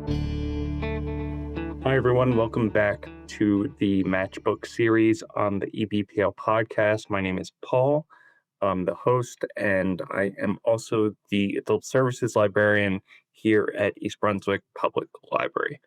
Hi, everyone. Welcome back to the Match+Book series on the EBPL podcast. My name is Paul. I'm the host, and I am also the adult services librarian here at East Brunswick Public Library.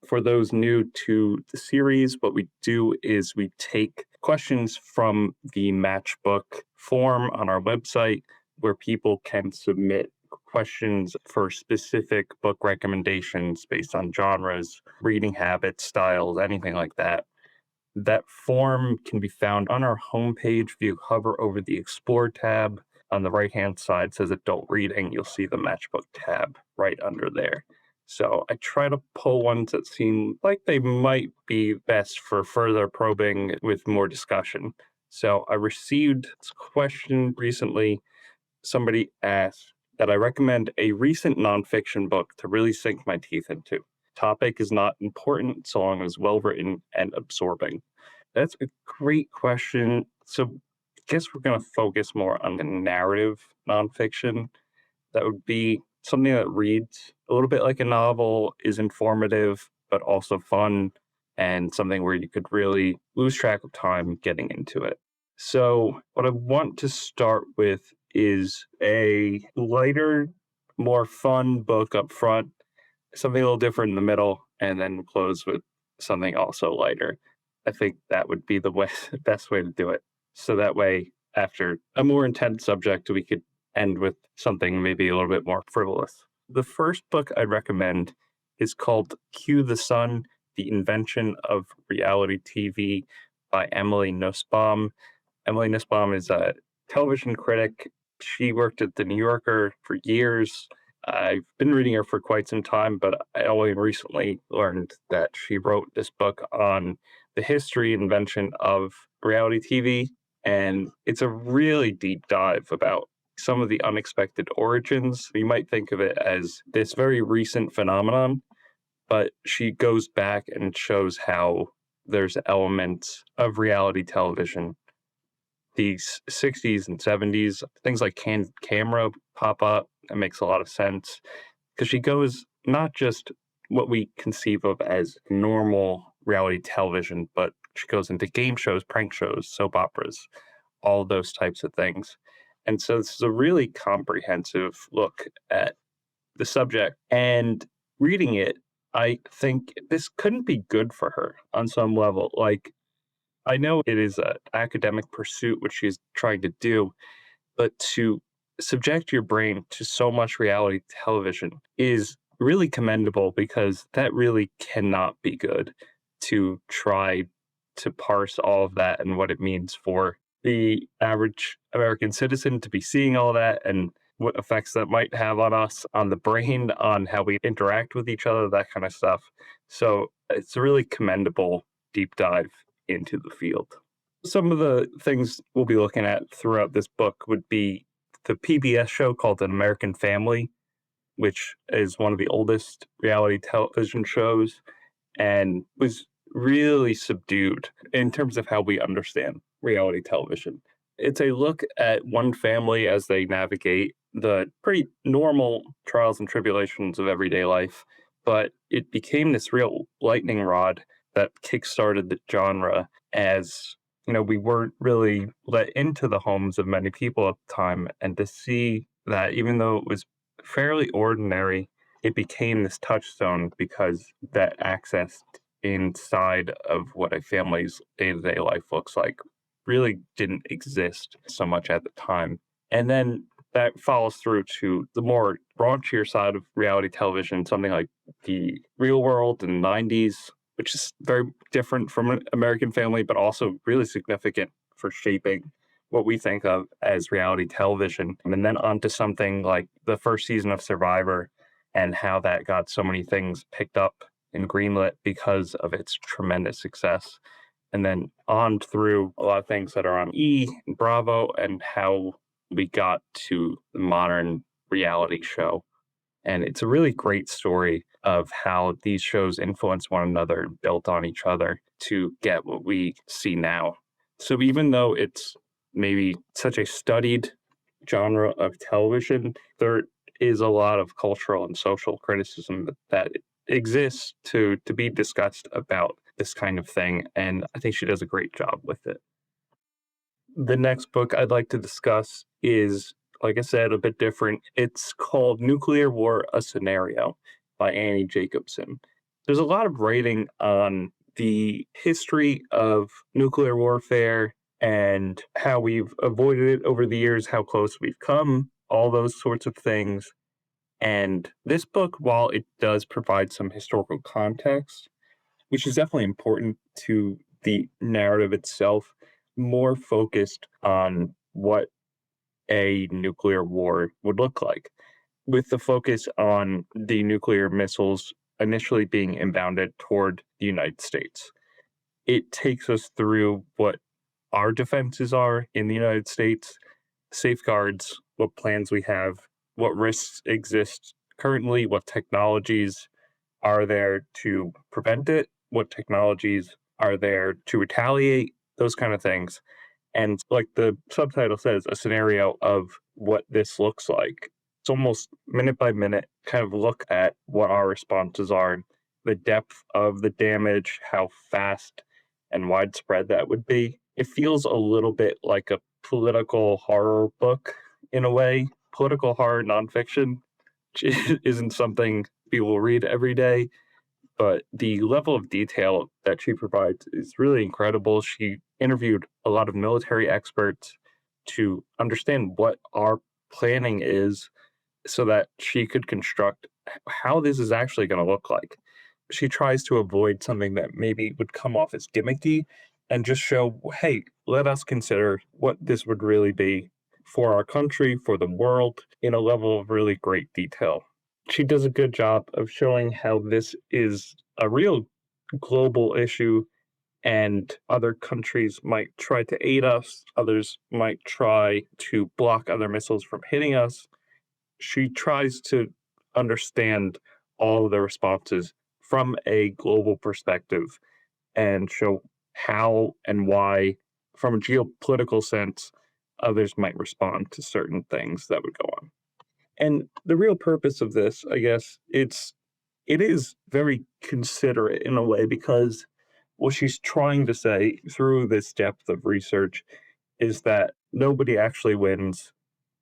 For those new to the series, what we do is we take questions from the Match+Book form on our website where people can submit questions for specific book recommendations based on genres, reading habits, styles, anything like that. That form can be found on our homepage. If you hover over the Explore tab on the right-hand side, says Adult Reading. You'll see the Match+Book tab right under there. So I try to pull ones that seem like they might be best for further probing with more discussion. So I received this question recently. Somebody asked that I recommend a recent nonfiction book to really sink my teeth into. Topic is not important so long as well written and absorbing. That's a great question. So I guess we're going to focus more on the narrative nonfiction. That would be something that reads a little bit like a novel, is informative, but also fun, and something where you could really lose track of time getting into it. So what I want to start with is a lighter, more fun book up front, something a little different in the middle, and then close with something also lighter. I think that would be the best way to do it. So that way, after a more intense subject, we could end with something maybe a little bit more frivolous. The first book I'd recommend is called Cue the Sun, The Invention of Reality TV by Emily Nussbaum. Emily Nussbaum is a television critic. She worked at The New Yorker for years. I've been reading her for quite some time, but I only recently learned that she wrote this book on the history and invention of reality TV. And it's a really deep dive about some of the unexpected origins. You might think of it as this very recent phenomenon, but she goes back and shows how there's elements of reality television. These 60s and 70s, things like camera pop up. That makes a lot of sense because she goes not just what we conceive of as normal reality television, but she goes into game shows, prank shows, soap operas, all those types of things. And so this is a really comprehensive look at the subject. And reading it, I think this couldn't be good for her on some level. Like, I know it is an academic pursuit, which she's trying to do, but to subject your brain to so much reality television is really commendable because that really cannot be good to try to parse all of that and what it means for the average American citizen to be seeing all that and what effects that might have on us, on the brain, on how we interact with each other, that kind of stuff. So it's a really commendable deep dive into the field. Some of the things we'll be looking at throughout this book would be the PBS show called An American Family, which is one of the oldest reality television shows and was really subdued in terms of how we understand reality television. It's a look at one family as they navigate the pretty normal trials and tribulations of everyday life, but it became this real lightning rod that kickstarted the genre as, you know, we weren't really let into the homes of many people at the time. And to see that even though it was fairly ordinary, it became this touchstone because that access inside of what a family's day-to-day life looks like really didn't exist so much at the time. And then that follows through to the more raunchier side of reality television, something like The Real World in the 90s, which is very different from An American Family, but also really significant for shaping what we think of as reality television. And then on to something like the first season of Survivor and how that got so many things picked up and greenlit because of its tremendous success. And then on through a lot of things that are on E and Bravo and how we got to the modern reality show. And it's a really great story of how these shows influence one another and built on each other to get what we see now. So even though it's maybe such a studied genre of television, there is a lot of cultural and social criticism that exists to be discussed about this kind of thing, and I think she does a great job with it. The next book I'd like to discuss is, like I said, a bit different. It's called Nuclear War: A Scenario by Annie Jacobsen. There's a lot of writing on the history of nuclear warfare and how we've avoided it over the years, how close we've come, all those sorts of things. And this book, while it does provide some historical context, which is definitely important to the narrative itself, more focused on what a nuclear war would look like, with the focus on the nuclear missiles initially being inbounded toward the United States. It takes us through what our defenses are in the United States, safeguards, what plans we have, what risks exist currently, what technologies are there to prevent it, what technologies are there to retaliate, those kind of things. And like the subtitle says, a scenario of what this looks like. It's almost minute by minute kind of look at what our responses are, the depth of the damage, how fast and widespread that would be. It feels a little bit like a political horror book in a way. Political horror nonfiction, which isn't something people read every day, but the level of detail that she provides is really incredible. She interviewed a lot of military experts to understand what our planning is so that she could construct how this is actually going to look like. She tries to avoid something that maybe would come off as gimmicky and just show, hey, let us consider what this would really be for our country, for the world, in a level of really great detail. She does a good job of showing how this is a real global issue and other countries might try to aid us, others might try to block other missiles from hitting us. She tries to understand all of the responses from a global perspective and show how and why, from a geopolitical sense, others might respond to certain things that would go on. And the real purpose of this, I guess, it is very considerate in a way, because what she's trying to say through this depth of research is that nobody actually wins.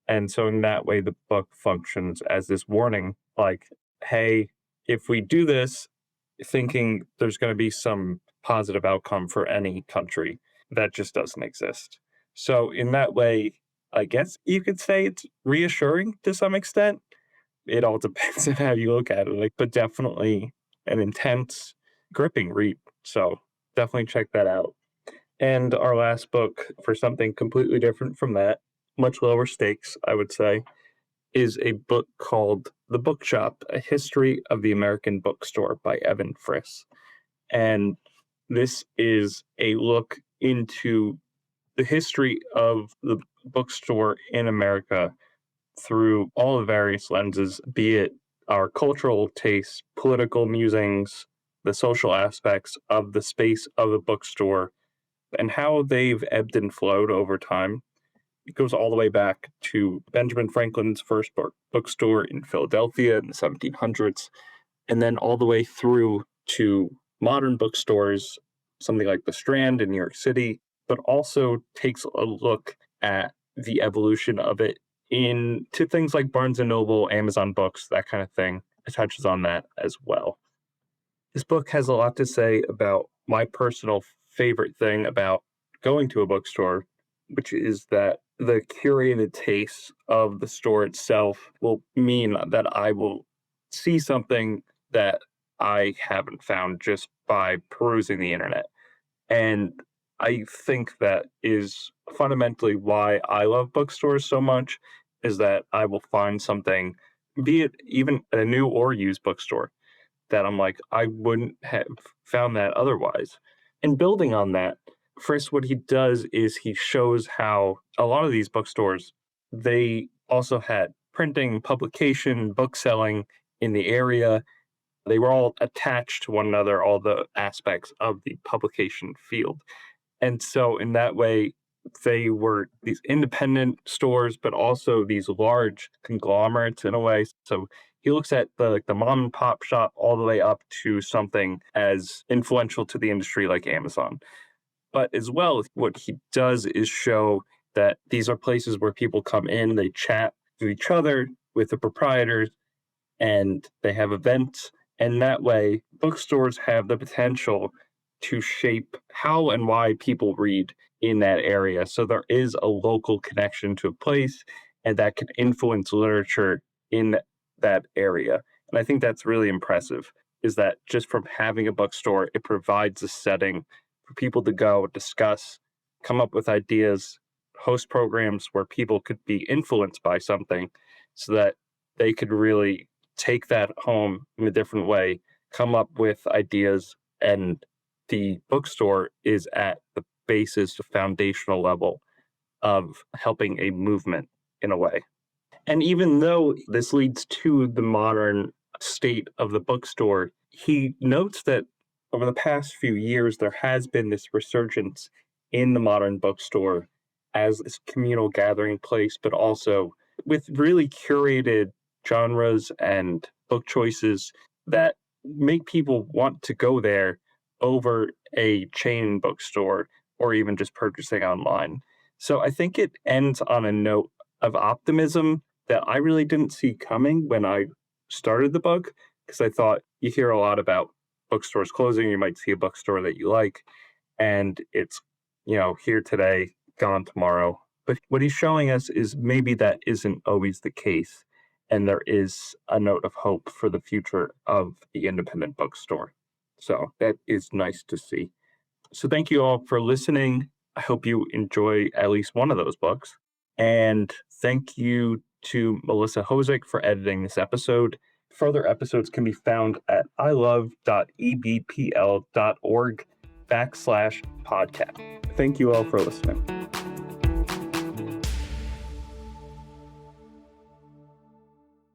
And so in that way, the book functions as this warning, like, hey, if we do this thinking there's going to be some positive outcome for any country, that just doesn't exist. So in that way, I guess you could say it's reassuring to some extent. It all depends on how you look at it, like, but definitely an intense, gripping read. So definitely check that out. And our last book, for something completely different from that, much lower stakes, I would say, is a book called The Bookshop: A History of the American Bookstore by Evan Friss. And this is a look into the history of the bookstore in America through all the various lenses, be it our cultural tastes, political musings, the social aspects of the space of the bookstore, and how they've ebbed and flowed over time. It goes all the way back to Benjamin Franklin's first bookstore in Philadelphia in the 1700s, and then all the way through to modern bookstores, something like the Strand in New York City, but also takes a look at the evolution of it into things like Barnes and Noble, Amazon Books, that kind of thing. It touches on that as well. This book has a lot to say about my personal favorite thing about going to a bookstore, which is that the curated taste of the store itself will mean that I will see something that I haven't found just by perusing the internet. And I think that is fundamentally why I love bookstores so much, is that I will find something, be it even a new or used bookstore, that I'm like, I wouldn't have found that otherwise. And building on that, first, what he does is he shows how a lot of these bookstores, they also had printing, publication, book selling in the area. They were all attached to one another, all the aspects of the publication field. And so in that way, they were these independent stores, but also these large conglomerates in a way. So He looks at the mom and pop shop all the way up to something as influential to the industry like Amazon. But as well, what he does is show that these are places where people come in, they chat to each other with the proprietors, and they have events. And that way, bookstores have the potential to shape how and why people read in that area. So there is a local connection to a place, and that can influence literature in that area. And I think that's really impressive, is that just from having a bookstore, it provides a setting for people to go discuss, come up with ideas, host programs where people could be influenced by something so that they could really take that home in a different way, come up with ideas, and the bookstore is at the basis, the foundational level of helping a movement in a way. And even though this leads to the modern state of the bookstore, he notes that over the past few years, there has been this resurgence in the modern bookstore as this communal gathering place, but also with really curated genres and book choices that make people want to go there over a chain bookstore or even just purchasing online. So I think it ends on a note of optimism that I really didn't see coming when I started the book, because I thought you hear a lot about bookstores closing, you might see a bookstore that you like, and it's, here today, gone tomorrow. But what he's showing us is maybe that isn't always the case, and there is a note of hope for the future of the independent bookstore. So that is nice to see. So thank you all for listening. I hope you enjoy at least one of those books. And thank you to Melissa Hosick for editing this episode. Further episodes can be found at ilove.ebpl.org/podcast. Thank you all for listening.